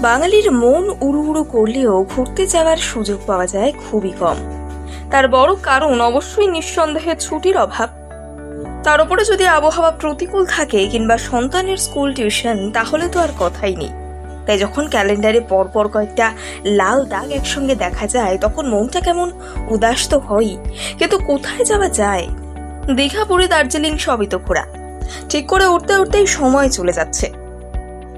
বাঙালির মন উড়ু উড়ু করলেও ঘুরতে যাওয়ার সুযোগ পাওয়া যায় খুবই কম। তার বড় কারণ অবশ্যই নিঃসন্দেহে ছুটির অভাব। তার উপরে যদি আবহাওয়া প্রতিকূল থাকে কিংবা সন্তানের স্কুল টিউশন, তাহলে তো আর কথাই নেই। তাই যখন ক্যালেন্ডারে পরপর কয়েকটা লাল দাগ একসঙ্গে দেখা যায়, তখন মনটা কেমন উদাস তো হয়ই, কিন্তু কোথায় যাওয়া যায়? দীঘা, পুরী, দার্জিলিং সবই তো ঘোরা। ঠিক করে উঠতে উঠতেই সময় চলে যাচ্ছে।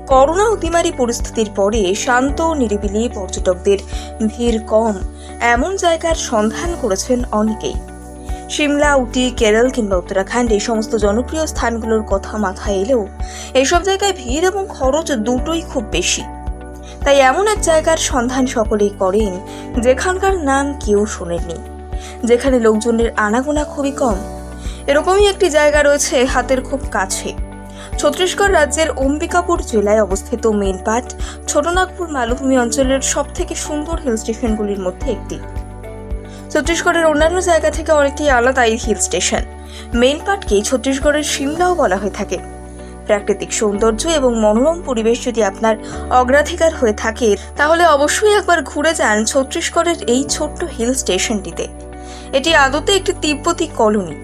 করোনা অতিমারি পরিস্থিতির পরে শান্ত নিরিবিলি, পর্যটকদের ভিড় কম এমন জায়গার সন্ধান করেছেন অনেকেই। সিমলা, উটি, কেরল কিংবা উত্তরাখণ্ড এই সমস্ত জনপ্রিয় স্থানগুলোর কথা মাথায় এলেও এইসব জায়গায় ভিড় এবং খরচ দুটোই খুব বেশি। তাই এমন এক জায়গার সন্ধান সকলেই করেন যেখানকার নাম কেউ শোনেননি, যেখানে লোকজনের আনাগোনা খুবই কম। এরকমই একটি জায়গা রয়েছে হাতের খুব কাছে। ছত্তিশগড় রাজ্যের অম্বিকাপুর জেলায় অবস্থিত মেনপাট ছোটনাগপুর মালভূমি অঞ্চলের সব থেকে সুন্দর হিল স্টেশনগুলির মধ্যে একটি। ছত্তিশগড়ের অন্যান্য জায়গা থেকে অনেকটাই আলাদা এই হিল স্টেশন। মেনপাটকেই ছত্তিশগড়ের সিমলাও বলা হয়ে থাকে। প্রাকৃতিক সৌন্দর্য এবং মনোরম পরিবেশ যদি আপনার অগ্রাধিকার হয়ে থাকে, তাহলে অবশ্যই একবার ঘুরে যান ছত্তিশগড়ের এই ছোট্ট হিল স্টেশনটিতে। এটি আদতে একটি তিব্বতী কলোনি।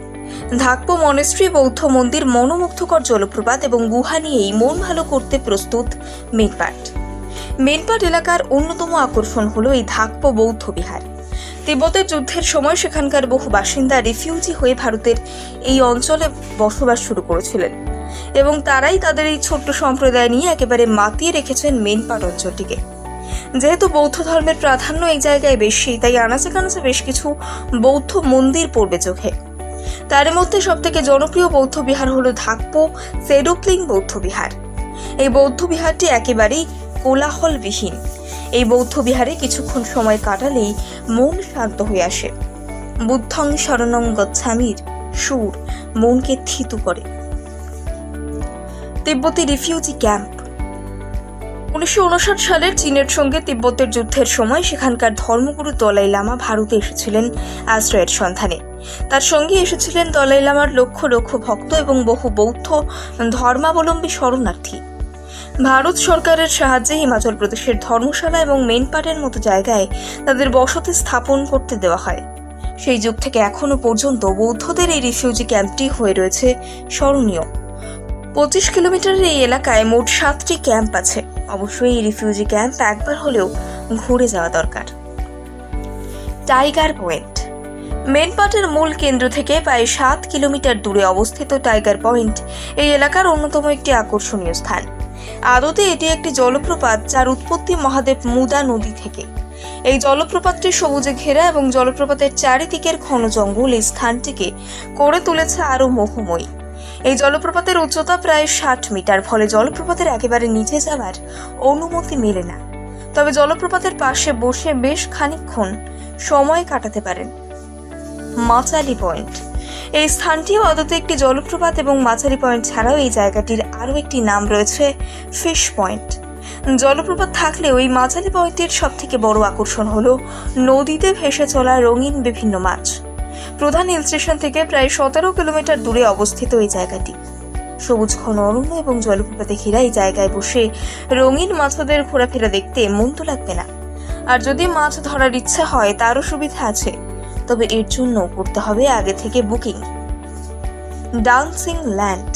ধাকপো মনেস্ট্রি, বৌদ্ধ মন্দির, মনোমুগ্ধকর জলপ্রপাত এবং গুহা নিয়েই মন ভালো করতে প্রস্তুত মেনপাট। মেনপাট এলাকার অন্যতম আকর্ষণ হলো এই ধাকপো বৌদ্ধ বিহার। তিব্বতের যুদ্ধের সময় সেখানকার বহু বাসিন্দা রিফিউজি হয়ে ভারতের এই অঞ্চলে বসবাস শুরু করেছিলেন এবং তারাই তাদের এই ছোট্ট সম্প্রদায় নিয়ে একেবারে মাতিয়ে রেখেছেন মেনপাট অঞ্চলটিকে। যেহেতু বৌদ্ধ ধর্মের প্রাধান্য এই জায়গায় বেশি, তাই আনাচে কানাচে বেশ কিছু বৌদ্ধ মন্দির পড়বে চোখে। তার মধ্যে সবথেকে জনপ্রিয় বৌদ্ধ বিহার হলো ধাকপো সেডোপ্লিং বৌদ্ধ বিহার। এই বৌদ্ধ বিহারটি একেবারেই কোলাহলবিহীন। এই বৌদ্ধ বিহারে কিছুক্ষণ সময় কাটালেই মন শান্ত হয়ে আসে। বুদ্ধং শরণং গচ্ছামির সুর মনকে থিতু করে। তিব্বতী রিফিউজি ক্যাম্প। 1959 সালের চীনের সঙ্গে তিব্বতের যুদ্ধের সময় সেখানকার ধর্মগুরু দলাই লামা ভারতে এসেছিলেন আশ্রয়ের সন্ধানে। তার সঙ্গে এসেছিলেন দলাই লামার লক্ষ লক্ষ ভক্ত এবং বহু বৌদ্ধ ধর্মাবলম্বী শরণার্থী। ভারত সরকারের সাহায্যে হিমাচল প্রদেশের ধর্মশালা এবং মেনপাটের মতো জায়গায় তাদের বসতি স্থাপন করতে দেওয়া হয়। সেই যুগ থেকে এখনো পর্যন্ত বৌদ্ধদের এই রিফিউজি ক্যাম্পটি হয়ে রয়েছে স্মরণীয়। 25 কিলোমিটারের এই এলাকায় মোট 7টি ক্যাম্প আছে। অবশ্যই এই রিফিউজি ক্যাম্প একবার হলেও ঘুরে যাওয়া দরকার। Tiger point. মেনপাটের মূল কেন্দ্র থেকে প্রায় 7 কিলোমিটার দূরে অবস্থিত টাইগার পয়েন্ট এই এলাকার অন্যতম একটি আকর্ষণীয় স্থান। আদতে এটি একটি জলপ্রপাত, যার উৎপত্তি মহাদেব মুদা নদী থেকে। এই জলপ্রপাতটি সবুজে ঘেরা এবং জলপ্রপাতের চারিদিকের ঘন জঙ্গল এই স্থানটিকে করে তুলেছে আরো মোহময়ী। এই জলপ্রপাতের উচ্চতা প্রায় 60 মিটার, ফলে জলপ্রপাতের একেবারে নিচে যাওয়ার অনুমতি মেলে না। তবে জলপ্রপাতের পাশে বসে বেশ খানিকক্ষণ সময় কাটাতে পারেন। মাচালি পয়েন্ট। এই স্থানটিও আদতে একটি জলপ্রপাত এবং মাচালি পয়েন্ট ছাড়াও এই জায়গাটির আরও একটি নাম রয়েছে ফিশ পয়েন্ট। জলপ্রপাত থাকলেও এই মাচালি পয়েন্টের সব থেকে বড় আকর্ষণ হলো নদীতে ভেসে চলা রঙিন বিভিন্ন মাছ। প্রধান হিল স্টেশন থেকে প্রায় 17 কিলোমিটার দূরে অবস্থিত এই জায়গাটি। সবুজ ঘন অরণ্য এবং জলপ্রপাতে ঘেরা এই জায়গায় বসে রঙিন মাছদের ঘোরাফেরা দেখতে মন তো লাগবে না। আর যদি মাছ ধরার ইচ্ছা হয়, তারও সুবিধা আছে, তবে এর জন্য করতে হবে আগে থেকে বুকিং। Dancing land.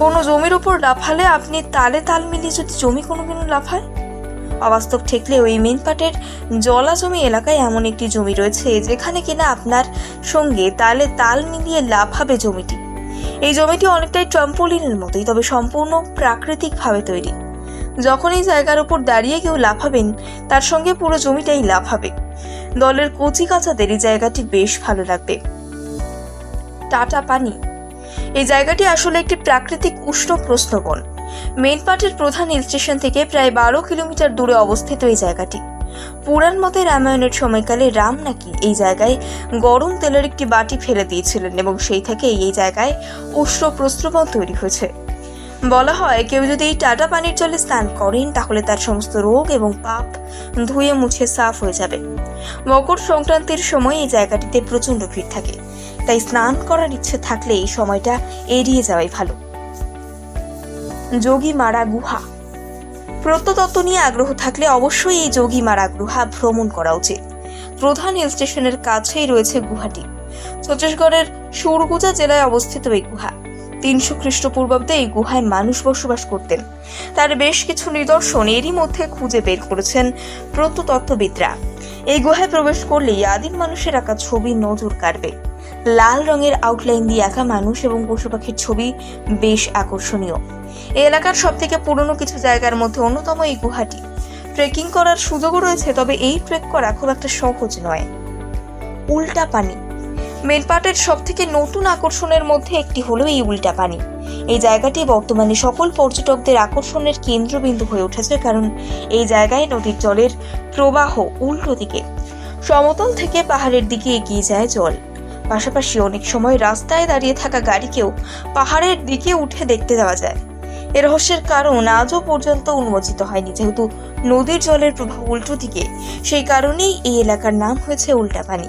কোনো জমির উপর লাফালে আপনি তালে তাল মিলিয়ে যদি জমি কোনো লাফায়, অবাস্তব ঠেকলেও এই মেনপাটের জলা জমি এলাকায় এমন একটি জমি রয়েছে যেখানে কিনা আপনার সঙ্গে তালে তাল মিলিয়ে লাফাবে জমিটি। এই জমিটি অনেকটাই ট্রাম্পোলিনের মতোই, তবে সম্পূর্ণ প্রাকৃতিকভাবে তৈরি। যখন এই জায়গার উপর দাঁড়িয়ে কেউ লাফাবেন, তার সঙ্গে পুরো জমিটাই লাফাবে। দলের কচি কাচাদের এই জায়গাটি বেশ ভালো লাগবে। টাটা পানি। এই জায়গাটি আসলে একটি প্রাকৃতিক উষ্ণ প্রস্নবন। মেনপাটের প্রধান হিল স্টেশন থেকে প্রায় 12 কিলোমিটার দূরে অবস্থিত এই জায়গাটি। পুরাণ মতে রামায়ণের সময়কালে রাম নাকি এই জায়গায় গরম তেলের একটি বাটি ফেলে দিয়েছিলেন এবং সেই থেকে এই জায়গায় উষ্ণ প্রস্রবণ তৈরি হয়েছে। বলা হয় কেউ যদি এই টাটা পানির জলে স্নান করেন, তাহলে তার সমস্ত রোগ এবং পাপ ধুয়ে মুছে সাফ হয়ে যাবে। মকর সংক্রান্তির সময় এই জায়গাটিতে প্রচন্ড ভিড় থাকে, তাই স্নান করার ইচ্ছে থাকলে এই সময়টা এড়িয়ে যাওয়াই ভালো। যোগীমারা গুহা। প্রত্নতত্ত্ব নিয়ে আগ্রহ থাকলে অবশ্যই এই যোগীমারা গুহা ভ্রমণ করা উচিত। প্রধান হিল স্টেশনের কাছেই রয়েছে গুহাটি। ছত্তিশগড়ের সুরগুজা জেলায় অবস্থিত এই গুহা। 300 খ্রিস্টপূর্বাব্দে এই গুহায় মানুষ বসবাস করতেন। তার বেশ কিছু নিদর্শন এরই মধ্যে খুঁজে বের করেছেন প্রত্নতত্ত্ববিদরা। এই গুহায় প্রবেশ করলেই আদিম মানুষের আঁকা ছবি নজর কাড়বে। লাল রঙের আউটলাইন দিয়ে আঁকা মানুষ এবং পশু পাখির ছবি বেশ আকর্ষণীয়। এই এলাকার সব থেকে পুরনো কিছু জায়গার মধ্যে অন্যতম এই গুহাটি। ট্রেকিং করার সুযোগও রয়েছে, তবে এই ট্রেক করা খুব একটা সহজ নয়। উল্টা পানি মেলপাটের সব থেকে নতুন আকর্ষণের মধ্যে একটি হলো এই উল্টা পানি। এই জায়গাটি বর্তমানে সকল পর্যটকদের আকর্ষণের কেন্দ্রবিন্দু হয়ে উঠেছে, কারণ এই জায়গায় নদীর জলের প্রবাহ উল্টো দিকে। সমতল থেকে পাহাড়ের দিকে এগিয়ে যায় জল। পাশাপাশি অনেক সময় রাস্তায় দাঁড়িয়ে থাকা গাড়িকেও পাহাড়ের দিকে উঠে দেখতে যাওয়া যায়। এ রহস্যের কারণ আজও পর্যন্ত উন্মোচিত হয়নি। যেহেতু নদীর জলের প্রবাহ উল্টো দিকে, সেই কারণেই এই এলাকার নাম হয়েছে উল্টা পানি।